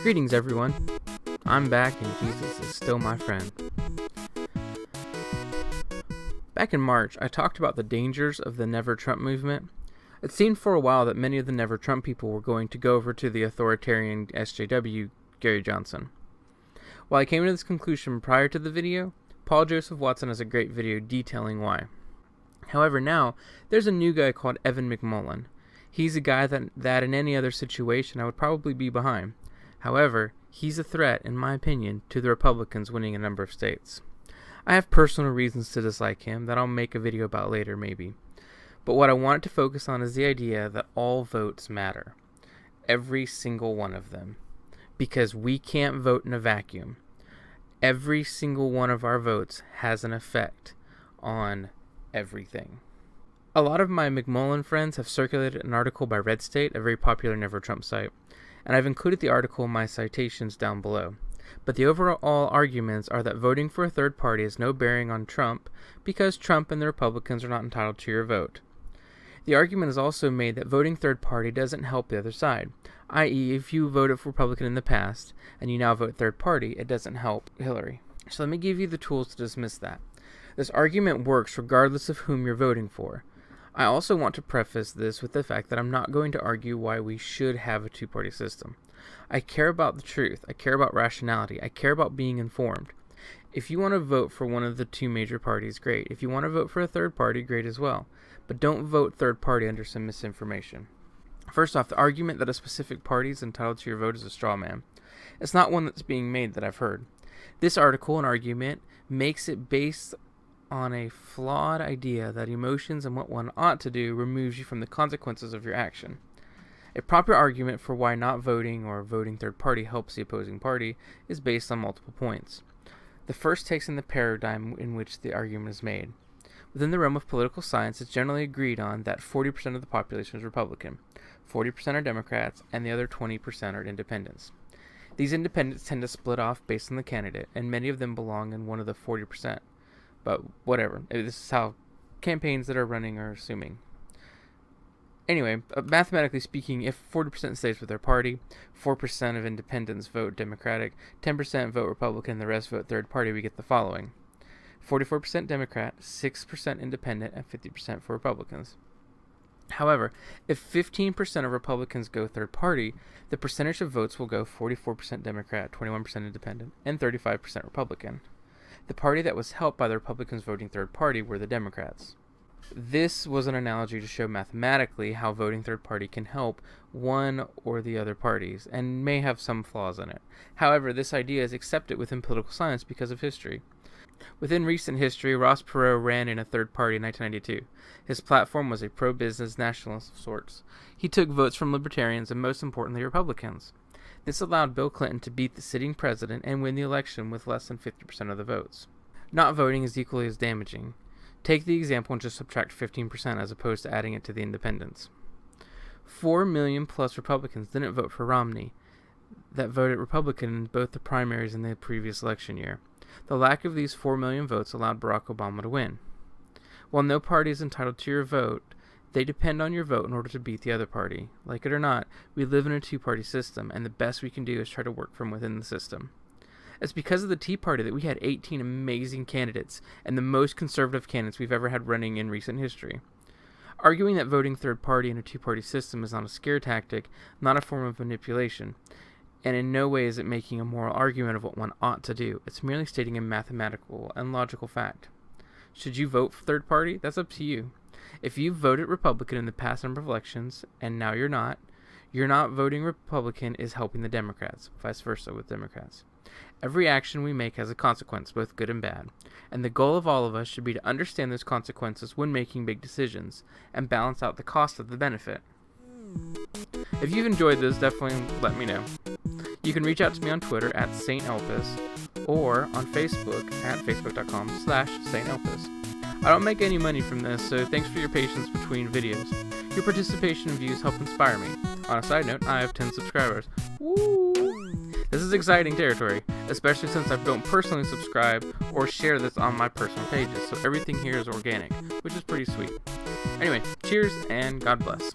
Greetings, everyone. I'm back, and Jesus is still my friend. Back in March, I talked about the dangers of the Never Trump movement. It seemed for a while that many of the Never Trump people were going to go over to the authoritarian SJW, Gary Johnson. While I came to this conclusion prior to the video, Paul Joseph Watson has a great video detailing why. However, now, there's a new guy called Evan McMullin. He's a guy that in any other situation I would probably be behind. However, he's a threat, in my opinion, to the Republicans winning a number of states. I have personal reasons to dislike him that I'll make a video about later, maybe. But what I wanted to focus on is the idea that all votes matter. Every single one of them. Because we can't vote in a vacuum. Every single one of our votes has an effect on everything. A lot of my McMullin friends have circulated an article by Red State, a very popular Never Trump site, and I've included the article in my citations down below. But the overall arguments are that voting for a third party has no bearing on Trump because Trump and the Republicans are not entitled to your vote. The argument is also made that voting third party doesn't help the other side, i.e. if you voted for Republican in the past and you now vote third party, it doesn't help Hillary. So let me give you the tools to dismiss that. This argument works regardless of whom you're voting for. I also want to preface this with the fact that I'm not going to argue why we should have a two-party system. I care about the truth. I care about rationality. I care about being informed. If you want to vote for one of the two major parties, great. If you want to vote for a third party, great as well. But don't vote third party under some misinformation. First off, the argument that a specific party is entitled to your vote is a straw man. It's not one that's being made that I've heard. This article and argument makes it based on a flawed idea that emotions and what one ought to do removes you from the consequences of your action. A proper argument for why not voting or voting third party helps the opposing party is based on multiple points. The first takes in the paradigm in which the argument is made. Within the realm of political science, it's generally agreed on that 40% of the population is Republican, 40% are Democrats, and the other 20% are independents. These independents tend to split off based on the candidate, and many of them belong in one of the 40%. But whatever, this is how campaigns that are running are assuming. Anyway, mathematically speaking, if 40% stays with their party, 4% of independents vote Democratic, 10% vote Republican, and the rest vote third party, we get the following. 44% Democrat, 6% independent, and 50% for Republicans. However, if 15% of Republicans go third party, the percentage of votes will go 44% Democrat, 21% independent, and 35% Republican. The party that was helped by the Republicans voting third party were the Democrats. This was an analogy to show mathematically how voting third party can help one or the other parties, and may have some flaws in it. However, this idea is accepted within political science because of history. Within recent history, Ross Perot ran in a third party in 1992. His platform was a pro-business nationalist of sorts. He took votes from libertarians and most importantly Republicans. This allowed Bill Clinton to beat the sitting president and win the election with less than 50% of the votes. Not voting is equally as damaging. Take the example and just subtract 15% as opposed to adding it to the independents. 4 million plus Republicans didn't vote for Romney that voted Republican in both the primaries and the previous election year. The lack of these 4 million votes allowed Barack Obama to win. While no party is entitled to your vote, they depend on your vote in order to beat the other party. Like it or not, we live in a two-party system, and the best we can do is try to work from within the system. It's because of the Tea Party that we had 18 amazing candidates, and the most conservative candidates we've ever had running in recent history. Arguing that voting third party in a two-party system is not a scare tactic, not a form of manipulation, and in no way is it making a moral argument of what one ought to do. It's merely stating a mathematical and logical fact. Should you vote for third party? That's up to you. If you voted Republican in the past number of elections, and now you're not voting Republican is helping the Democrats, vice versa with Democrats. Every action we make has a consequence, both good and bad, and the goal of all of us should be to understand those consequences when making big decisions, and balance out the cost of the benefit. If you've enjoyed this, definitely let me know. You can reach out to me on Twitter at St. Elpis, or on Facebook at facebook.com/St. Elpis. I don't make any money from this, so thanks for your patience between videos. Your participation and views help inspire me. On a side note, I have 10 subscribers. Woo! This is exciting territory, especially since I don't personally subscribe or share this on my personal pages, so everything here is organic, which is pretty sweet. Anyway, cheers and God bless.